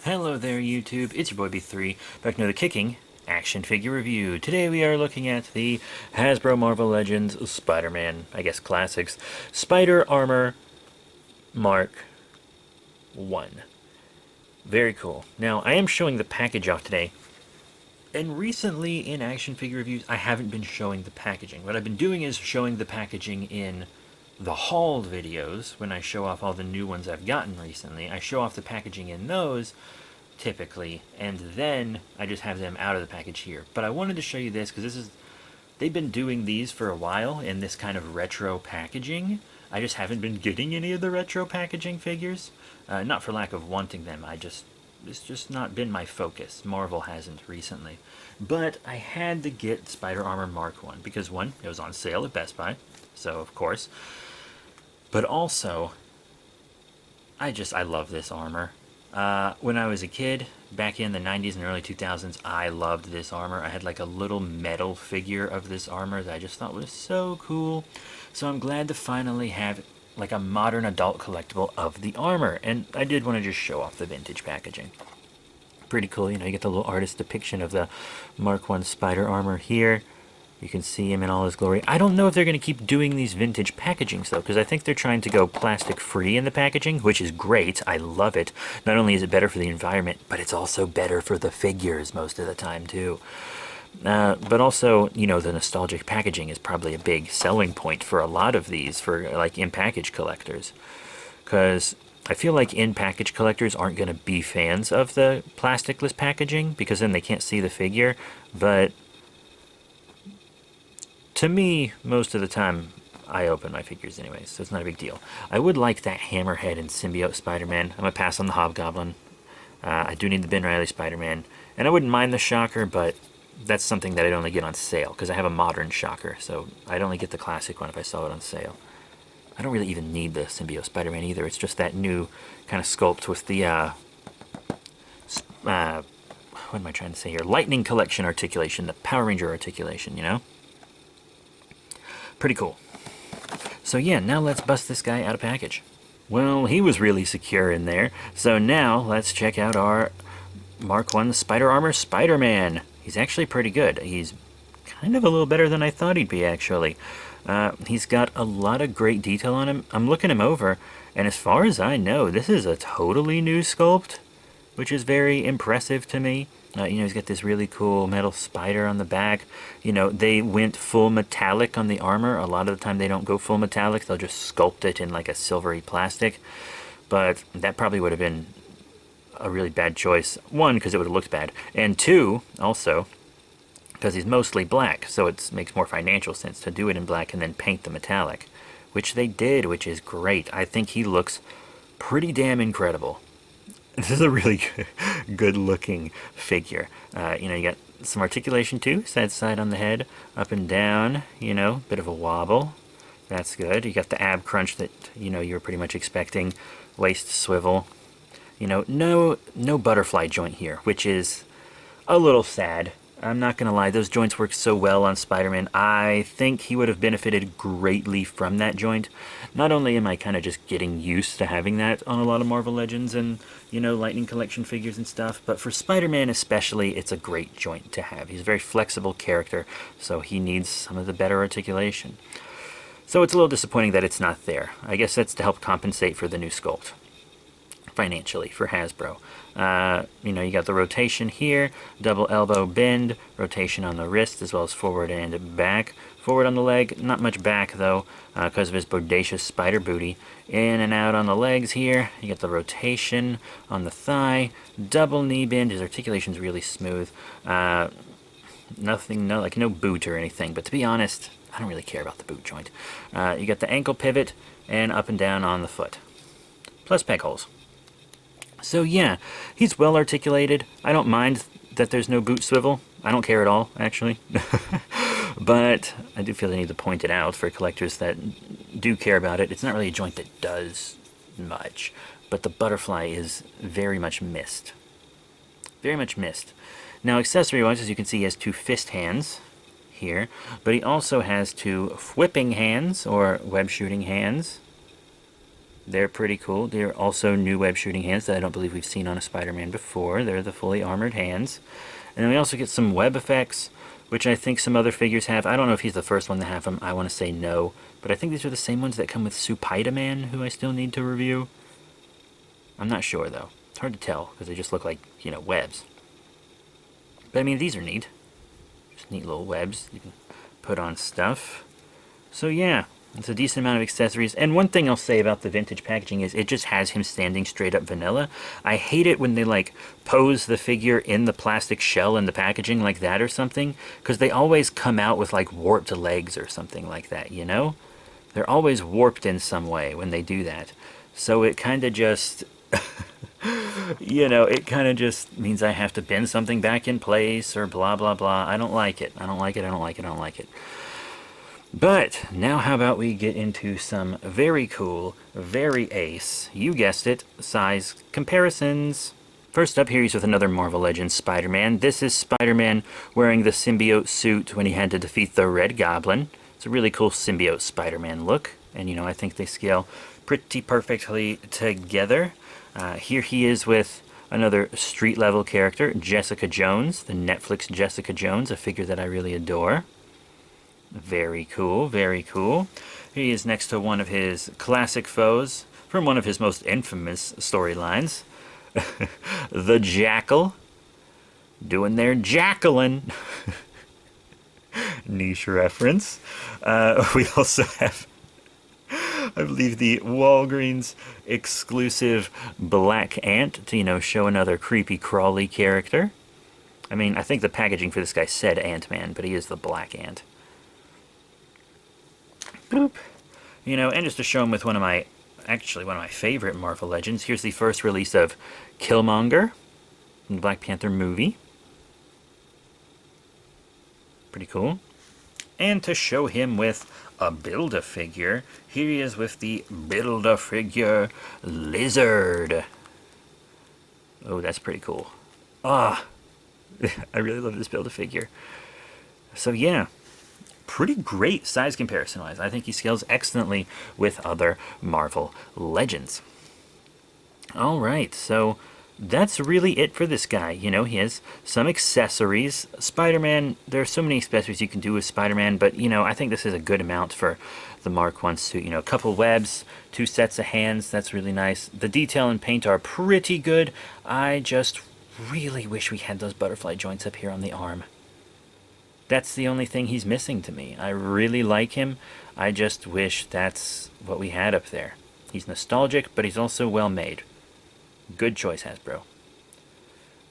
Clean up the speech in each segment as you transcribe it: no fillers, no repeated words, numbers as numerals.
Hello there YouTube, it's your boy B3, back to another kicking action figure review. Today we are looking at the Hasbro Marvel Legends Spider-Man, I guess classics, Spider Armor Mark 1. Very cool. Now I am showing the package off today, and recently in action figure reviews I haven't been showing the packaging. What I've been doing is showing the packaging in the hauled videos. When I show off all the new ones I've gotten recently, I show off the packaging in those typically, and then I just have them out of the package here. But I wanted to show you this because they've been doing these for a while in this kind of retro packaging. I just haven't been getting any of the retro packaging figures, not for lack of wanting them. It's just not been my focus. Marvel hasn't recently, but I had to get Spider Armor Mark 1 because one, it was on sale at Best Buy, so of course. But also, I love this armor. When I was a kid, back in the 90s and early 2000s, I loved this armor. I had like a little metal figure of this armor that I just thought was so cool. So I'm glad to finally have like a modern adult collectible of the armor. And I did want to just show off the vintage packaging. Pretty cool, you know, you get the little artist depiction of the Mark 1 Spider Armor here. You can see him in all his glory. I don't know if they're going to keep doing these vintage packagings, though, because I think they're trying to go plastic-free in the packaging, which is great. I love it. Not only is it better for the environment, but it's also better for the figures most of the time, too. But also, you know, the nostalgic packaging is probably a big selling point for a lot of these, for, like, in-package collectors. Because I feel like in-package collectors aren't going to be fans of the plasticless packaging, because then they can't see the figure, but to me, most of the time, I open my figures anyways, so it's not a big deal. I would like that Hammerhead and Symbiote Spider-Man. I'm going to pass on the Hobgoblin. I do need the Ben Reilly Spider-Man. And I wouldn't mind the Shocker, but that's something that I'd only get on sale, because I have a modern Shocker, so I'd only get the classic one if I saw it on sale. I don't really even need the Symbiote Spider-Man either. It's just that new kind of sculpt with the, what am I trying to say here? Lightning Collection articulation, the Power Ranger articulation, you know? Pretty cool. So yeah, now let's bust this guy out of package. Well, he was really secure in there. So now let's check out our Mark 1 Spider Armor Spider-Man. He's actually pretty good. He's kind of a little better than I thought he'd be, actually. He's got a lot of great detail on him. I'm looking him over, and as far as I know, this is a totally new sculpt, which is very impressive to me. You know, he's got this really cool metal spider on the back. You know, they went full metallic on the armor. A lot of the time they don't go full metallic. They'll just sculpt it in like a silvery plastic. But that probably would have been a really bad choice. One, because it would have looked bad. And two, also, because he's mostly black. So it makes more financial sense to do it in black and then paint the metallic. Which they did, which is great. I think he looks pretty damn incredible. This is a really good looking figure. You know, you got some articulation too, side on the head, up and down, you know, bit of a wobble. That's good. You got the ab crunch that, you know, you were pretty much expecting. Waist swivel. You know, no butterfly joint here, which is a little sad. I'm not going to lie, those joints work so well on Spider-Man. I think he would have benefited greatly from that joint. Not only am I kind of just getting used to having that on a lot of Marvel Legends and, you know, Lightning Collection figures and stuff, but for Spider-Man especially, it's a great joint to have. He's a very flexible character, so he needs some of the better articulation. So it's a little disappointing that it's not there. I guess that's to help compensate for the new sculpt financially for Hasbro. You know, you got the rotation here, double elbow bend, rotation on the wrist as well as forward and back. Forward on the leg, not much back though, because of his bodacious spider booty. In and out on the legs here, you get the rotation on the thigh, double knee bend. His articulation's really smooth. No boot or anything, but to be honest, I don't really care about the boot joint. You got the ankle pivot and up and down on the foot, plus peg holes. So yeah, he's well articulated. I don't mind that there's no boot swivel. I don't care at all, actually. But I do feel the need to point it out for collectors that do care about it. It's not really a joint that does much, but the butterfly is very much missed. Very much missed. Now, accessory-wise, as you can see, he has two fist hands here, but he also has two whipping hands, or web shooting hands. They're pretty cool. They're also new web shooting hands that I don't believe we've seen on a Spider-Man before. They're the fully armored hands. And then we also get some web effects, which I think some other figures have. I don't know if he's the first one to have them. I want to say no. But I think these are the same ones that come with Spider-Man, who I still need to review. I'm not sure, though. It's hard to tell, because they just look like, you know, webs. But, I mean, these are neat. Just neat little webs you can put on stuff. So, yeah. It's a decent amount of accessories. And one thing I'll say about the vintage packaging is it just has him standing straight up vanilla. I hate it when they like pose the figure in the plastic shell in the packaging like that or something, because they always come out with like warped legs or something like that, you know? They're always warped in some way when they do that. So it kind of just, you know, it kind of just means I have to bend something back in place or blah, blah, blah. I don't like it. I don't like it. I don't like it. I don't like it. But now how about we get into some very cool, very ace, you guessed it, size comparisons. First up here he's with another Marvel Legends Spider-Man. This is Spider-Man wearing the symbiote suit when he had to defeat the Red Goblin. It's a really cool symbiote Spider-Man look, and you know, I think they scale pretty perfectly together. Here he is with another street level character, Jessica Jones, the Netflix Jessica Jones, a figure that I really adore. Very cool, very cool. He is next to one of his classic foes from one of his most infamous storylines, the Jackal, doing their jackалin'. Niche reference. We also have, I believe, the Walgreens exclusive Black Ant to, you know, show another creepy crawly character. I mean, I think the packaging for this guy said Ant-Man, but he is the Black Ant. Boop. You know, and just to show him with one of my favorite Marvel Legends, here's the first release of Killmonger in the Black Panther movie. Pretty cool. And to show him with a Build-A-Figure, here he is with the Build-A-Figure Lizard. Oh, that's pretty cool. Ah, I really love this Build-A-Figure. So yeah, pretty great size comparison wise. I think he scales excellently with other Marvel Legends. Alright, so that's really it for this guy. You know, he has some accessories. Spider-Man, there are so many accessories you can do with Spider-Man, but you know, I think this is a good amount for the Mark 1 suit. You know, a couple webs, 2 sets of hands, that's really nice. The detail and paint are pretty good. I just really wish we had those butterfly joints up here on the arm. That's the only thing he's missing to me. I really like him. I just wish that's what we had up there. He's nostalgic, but he's also well made. Good choice, Hasbro.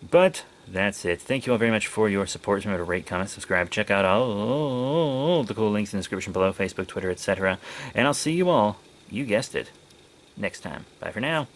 But that's it. Thank you all very much for your support. Remember to rate, comment, subscribe, check out all the cool links in the description below, Facebook, Twitter, etc. And I'll see you all, you guessed it, next time. Bye for now.